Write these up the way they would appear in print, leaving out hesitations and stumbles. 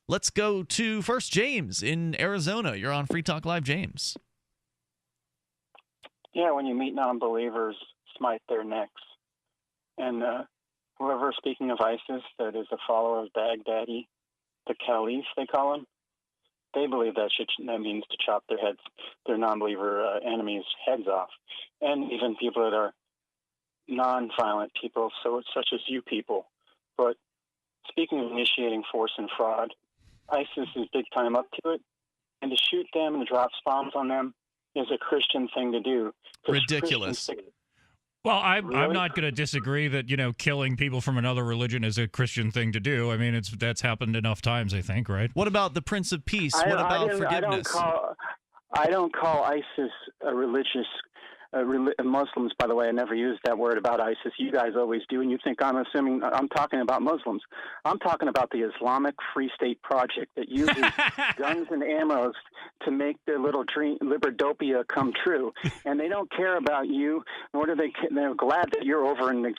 Let's go to first James in Arizona. You're on Free Talk Live, James. Yeah, when you meet non-believers, smite their necks. And whoever, speaking of ISIS, that is a follower of Baghdadi, the Caliph, they call him, they believe that means to chop their non-believer enemies' heads off. And even people that are non-violent people, such as you people. But speaking of initiating force and fraud, ISIS is big time up to it. And to shoot them and to drop bombs on them is a Christian thing to do. Ridiculous. Well, I'm not going to disagree that, killing people from another religion is a Christian thing to do. I mean, that's happened enough times, I think, right? What about the Prince of Peace? What about forgiveness? I don't call ISIS a religious Muslims, by the way. I never used that word about ISIS. You guys always do, and you think I'm talking about Muslims. I'm talking about the Islamic Free State Project that uses guns and ammos to make their little dream, liberdopia, come true. And they don't care about you, nor do they. They're glad that you're over in the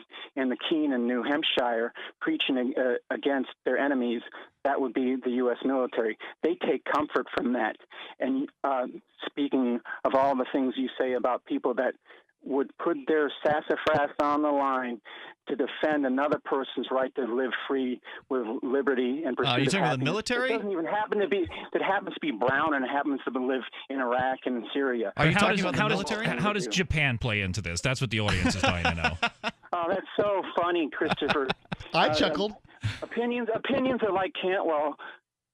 Keene in New Hampshire preaching against their enemies. That would be the U.S. military. They take comfort from that. And speaking of all the things you say about people that would put their sassafras on the line to defend another person's right to live free with liberty and pursuit of happiness. Are you talking about the military? It doesn't even happen to be. It happens to be brown and happens to live in Iraq and in Syria. Are you talking about the military? How does Japan play into this? That's what the audience is dying to know. Oh, that's so funny, Christopher. I chuckled. Opinions are like Cantwell,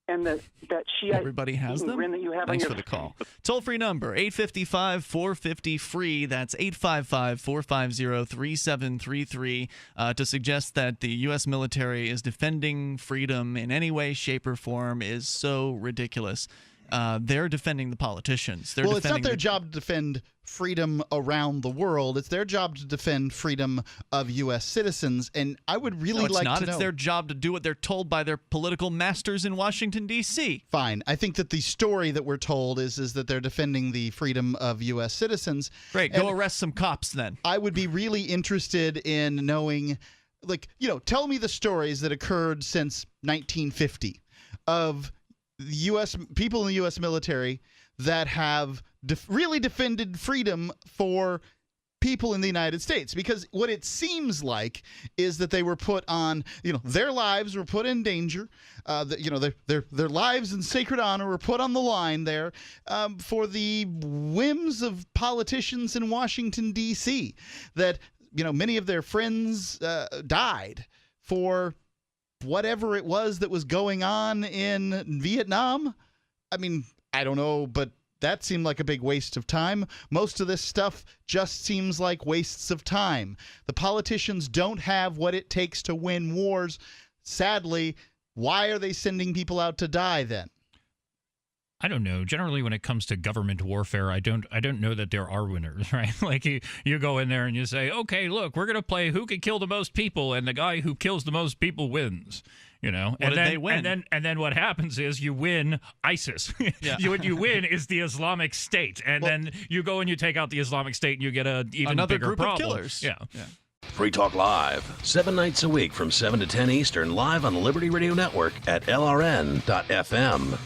and that Shiite. Everybody has them. That you have. Thanks for the call. Toll-free number 855-450-FREE. That's 855-450-3733 to suggest that the U.S. military is defending freedom in any way, shape, or form is so ridiculous. They're defending the politicians. Well, it's not their job to defend freedom around the world. It's their job to defend freedom of U.S. citizens. And I would really like to know. It's their job to do what they're told by their political masters in Washington, D.C. Fine. I think that the story that we're told is that they're defending the freedom of U.S. citizens. Great. Go arrest some cops then. I would be really interested in knowing, tell me the stories that occurred since 1950 of U.S. people in the U.S. military that have really defended freedom for people in the United States. Because what it seems like is that they were put on, their lives were put in danger. Their lives and sacred honor were put on the line there for the whims of politicians in Washington, D.C. That, many of their friends died for whatever it was that was going on in Vietnam. I mean, I don't know, but that seemed like a big waste of time. Most of this stuff just seems like wastes of time. The politicians don't have what it takes to win wars. Sadly, why are they sending people out to die then? I don't know. Generally, when it comes to government warfare, I don't know that there are winners, right? Like you go in there and you say, okay, look, we're going to play who can kill the most people, and the guy who kills the most people wins. They win? And then what happens is you win ISIS. Yeah. What you win is the Islamic State, and then you go and you take out the Islamic State, and you get another bigger group problem. of killers. Yeah. Free Talk Live, 7 nights a week from 7 to 10 Eastern, live on the Liberty Radio Network at LRN.FM.